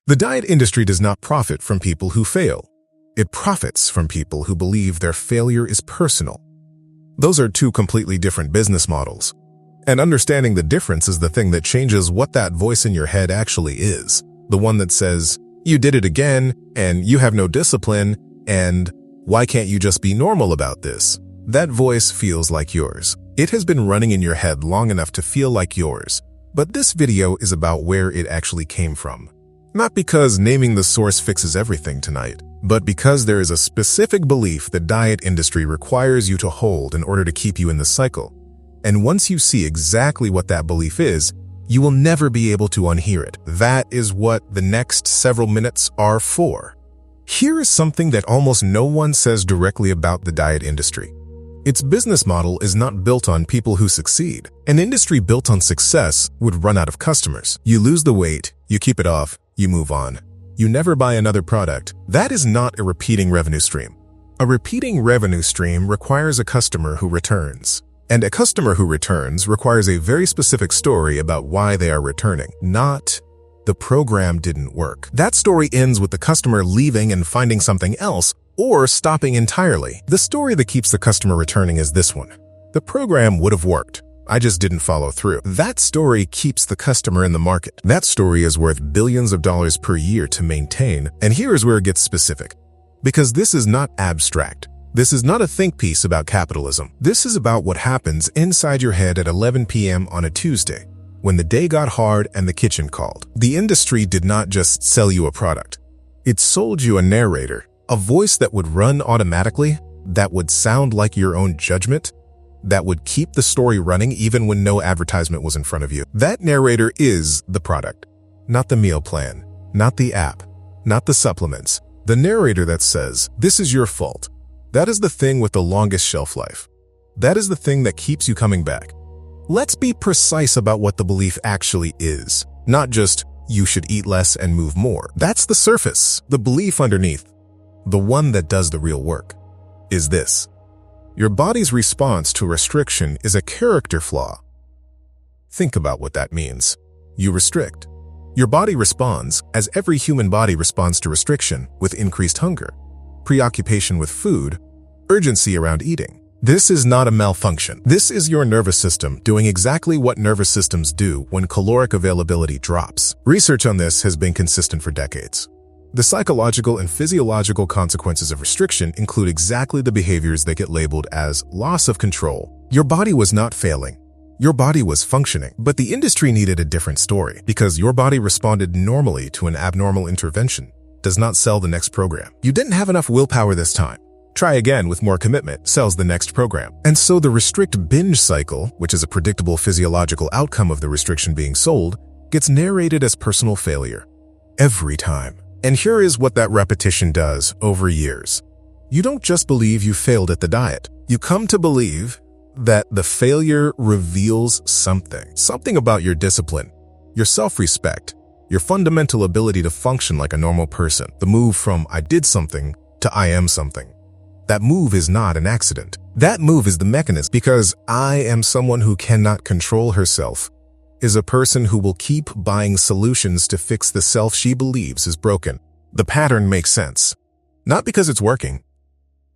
The diet industry does not profit from people who fail. It profits from people who believe their failure is personal. Those are two completely different business models. And understanding the difference is the thing that changes what that voice in your head actually is. The one that says, "You did it again," and "You have no discipline," and "Why can't you just be normal about this?" That voice feels like yours. It has been running in your head long enough to feel like yours. But this video is about where it actually came from. Not because naming the source fixes everything tonight, but because there is a specific belief the diet industry requires you to hold in order to keep you in the cycle. And once you see exactly what that belief is, you will never be able to unhear it. That is what the next several minutes are for. Here is something that almost no one says directly about the diet industry. Its business model is not built on people who succeed. An industry built on success would run out of customers. You lose the weight, you keep it off, you move on. You never buy another product. That is not a repeating revenue stream. A repeating revenue stream requires a customer who returns. And a customer who returns requires a very specific story about why they are returning, not "the program didn't work." That story ends with the customer leaving and finding something else, or stopping entirely. The story that keeps the customer returning is this one. "The program would have worked. I just didn't follow through." That story keeps the customer in the market. That story is worth billions of dollars per year to maintain. And here is where it gets specific. Because this is not abstract. This is not a think piece about capitalism. This is about what happens inside your head at 11 p.m. on a Tuesday, when the day got hard and the kitchen called. The industry did not just sell you a product. It sold you a narrator, a voice that would run automatically, that would sound like your own judgment, that would keep the story running even when no advertisement was in front of you. That narrator is the product, not the meal plan, not the app, not the supplements. The narrator that says, "This is your fault." That is the thing with the longest shelf life. That is the thing that keeps you coming back. Let's be precise about what the belief actually is, not just "you should eat less and move more." That's the surface. The belief underneath, the one that does the real work, is this. Your body's response to restriction is a character flaw. Think about what that means. You restrict. Your body responds, as every human body responds to restriction, with increased hunger, preoccupation with food, urgency around eating. This is not a malfunction. This is your nervous system doing exactly what nervous systems do when caloric availability drops. Research on this has been consistent for decades. The psychological and physiological consequences of restriction include exactly the behaviors that get labeled as loss of control. Your body was not failing. Your body was functioning, but the industry needed a different story because your body responded normally to an abnormal intervention. Does not sell the next program. You didn't have enough willpower this time. Try again with more commitment, sells the next program. And so the restrict-binge cycle, which is a predictable physiological outcome of the restriction being sold, gets narrated as personal failure. Every time. And here is what that repetition does over years. You don't just believe you failed at the diet. You come to believe that the failure reveals something about your discipline, your self-respect, your fundamental ability to function like a normal person. The move from "I did something" to "I am something." That move is not an accident. That move is the mechanism, because "I am someone who cannot control herself" is a person who will keep buying solutions to fix the self she believes is broken. The pattern makes sense. Not because it's working,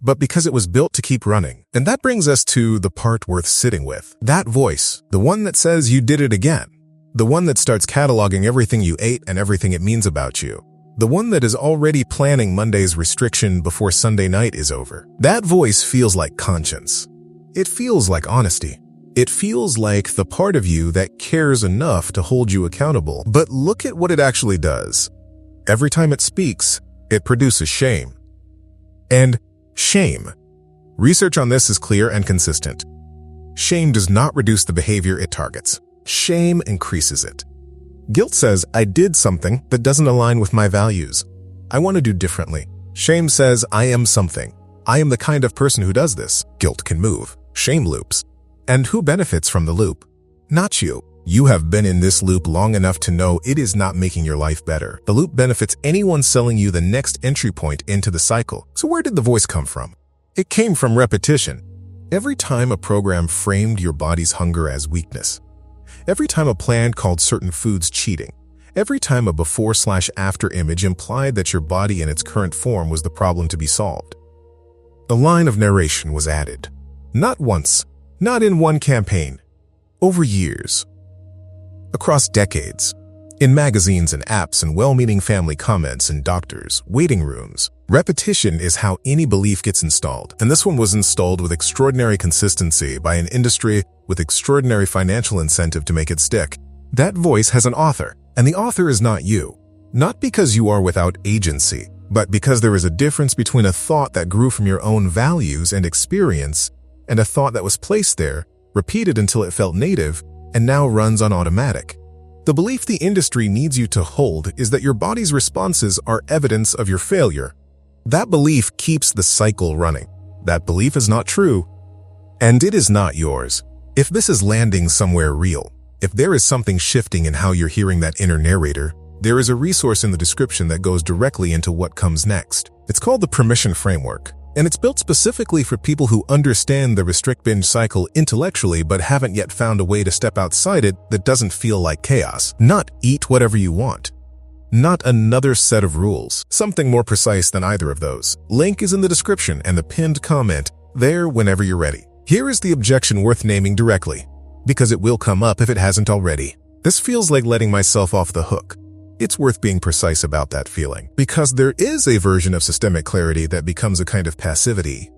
but because it was built to keep running. And that brings us to the part worth sitting with. That voice, the one that says "you did it again." The one that starts cataloging everything you ate and everything it means about you. The one that is already planning Monday's restriction before Sunday night is over. That voice feels like conscience. It feels like honesty. It feels like the part of you that cares enough to hold you accountable. But look at what it actually does. Every time it speaks, it produces shame. And shame. Research on this is clear and consistent. Shame does not reduce the behavior it targets. Shame increases it. Guilt says, "I did something that doesn't align with my values. I want to do differently." Shame says, "I am something. I am the kind of person who does this." Guilt can move. Shame loops. And who benefits from the loop? Not you. You have been in this loop long enough to know it is not making your life better. The loop benefits anyone selling you the next entry point into the cycle. So where did the voice come from? It came from repetition. Every time a program framed your body's hunger as weakness, every time a plan called certain foods cheating, Every time a before/after image implied that your body in its current form was the problem to be solved. A line of narration was added. Not once, not in one campaign, over years, across decades, in magazines and apps and well-meaning family comments in doctors' waiting rooms. Repetition is how any belief gets installed, and this one was installed with extraordinary consistency by an industry with extraordinary financial incentive to make it stick. That voice has an author, and the author is not you. Not because you are without agency, but because there is a difference between a thought that grew from your own values and experience and a thought that was placed there, repeated until it felt native, and now runs on automatic. The belief the industry needs you to hold is that your body's responses are evidence of your failure. That belief keeps the cycle running. That belief is not true, and it is not yours. If this is landing somewhere real, if there is something shifting in how you're hearing that inner narrator, there is a resource in the description that goes directly into what comes next. It's called the Permission Framework, and it's built specifically for people who understand the restrict-binge cycle intellectually but haven't yet found a way to step outside it that doesn't feel like chaos. Not eat whatever you want. Not another set of rules. Something more precise than either of those. Link is in the description and the pinned comment there whenever you're ready. Here is the objection worth naming directly, because it will come up if it hasn't already. This feels like letting myself off the hook. It's worth being precise about that feeling, because there is a version of systemic clarity that becomes a kind of passivity.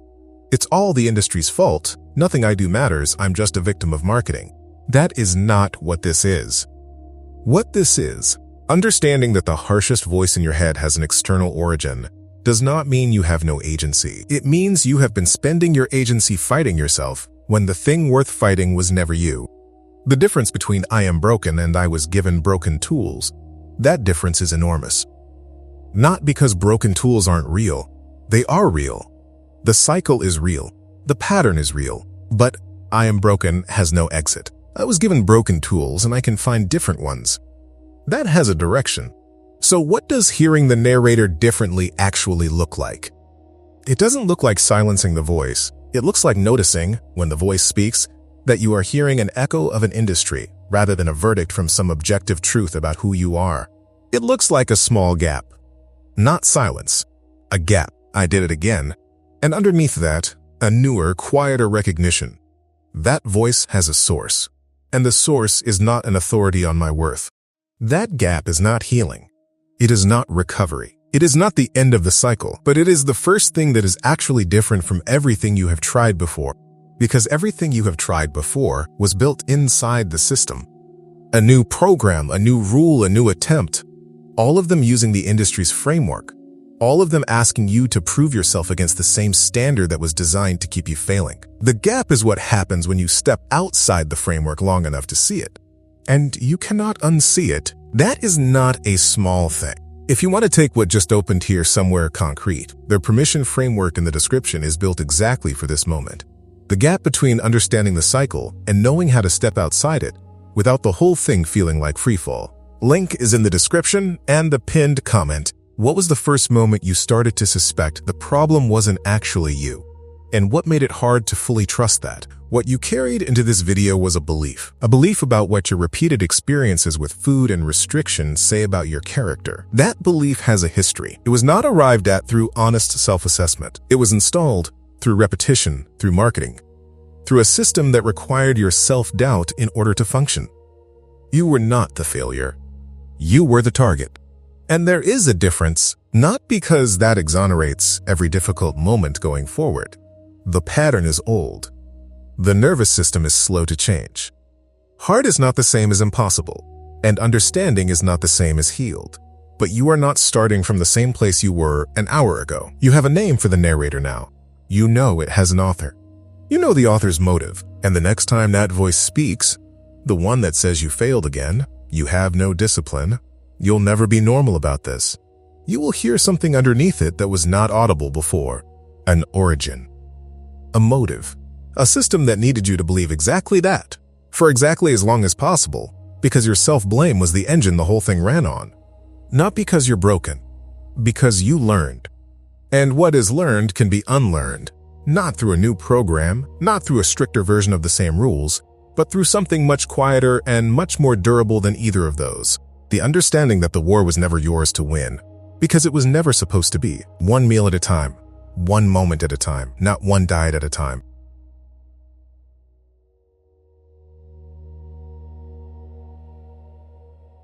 It's all the industry's fault. Nothing I do matters. I'm just a victim of marketing. That is not what this is. What this is, understanding that the harshest voice in your head has an external origin, does not mean you have no agency. It means you have been spending your agency fighting yourself when the thing worth fighting was never you. The difference between I am broken and I was given broken tools, that difference is enormous. Not because broken tools aren't real. They are real. The cycle is real. The pattern is real. But I am broken has no exit. I was given broken tools and I can find different ones. That has a direction. So what does hearing the narrator differently actually look like? It doesn't look like silencing the voice. It looks like noticing, when the voice speaks, that you are hearing an echo of an industry rather than a verdict from some objective truth about who you are. It looks like a small gap. Not silence. A gap. I did it again. And underneath that, a newer, quieter recognition. That voice has a source. And the source is not an authority on my worth. That gap is not healing. It is not recovery. It is not the end of the cycle, but it is the first thing that is actually different from everything you have tried before. Because everything you have tried before was built inside the system. A new program, a new rule, a new attempt. All of them using the industry's framework. All of them asking you to prove yourself against the same standard that was designed to keep you failing. The gap is what happens when you step outside the framework long enough to see it. And you cannot unsee it. That is not a small thing. If you want to take what just opened here somewhere concrete, their permission framework in the description is built exactly for this moment. The gap between understanding the cycle and knowing how to step outside it without the whole thing feeling like freefall. Link is in the description and the pinned comment. What was the first moment you started to suspect the problem wasn't actually you? And what made it hard to fully trust that? What you carried into this video was a belief about what your repeated experiences with food and restriction say about your character. That belief has a history. It was not arrived at through honest self-assessment. It was installed through repetition, through marketing, through a system that required your self-doubt in order to function. You were not the failure. You were the target. And there is a difference, not because that exonerates every difficult moment going forward. The pattern is old. The nervous system is slow to change. Hard is not the same as impossible, and understanding is not the same as healed. But you are not starting from the same place you were an hour ago. You have a name for the narrator now. You know it has an author. You know the author's motive, and the next time that voice speaks, the one that says you failed again, you have no discipline, you'll never be normal about this. You will hear something underneath it that was not audible before. An origin. A motive. A system that needed you to believe exactly that, for exactly as long as possible, because your self-blame was the engine the whole thing ran on. Not because you're broken, because you learned. And what is learned can be unlearned, not through a new program, not through a stricter version of the same rules, but through something much quieter and much more durable than either of those. The understanding that the war was never yours to win, because it was never supposed to be. One meal at a time, one moment at a time, not one diet at a time.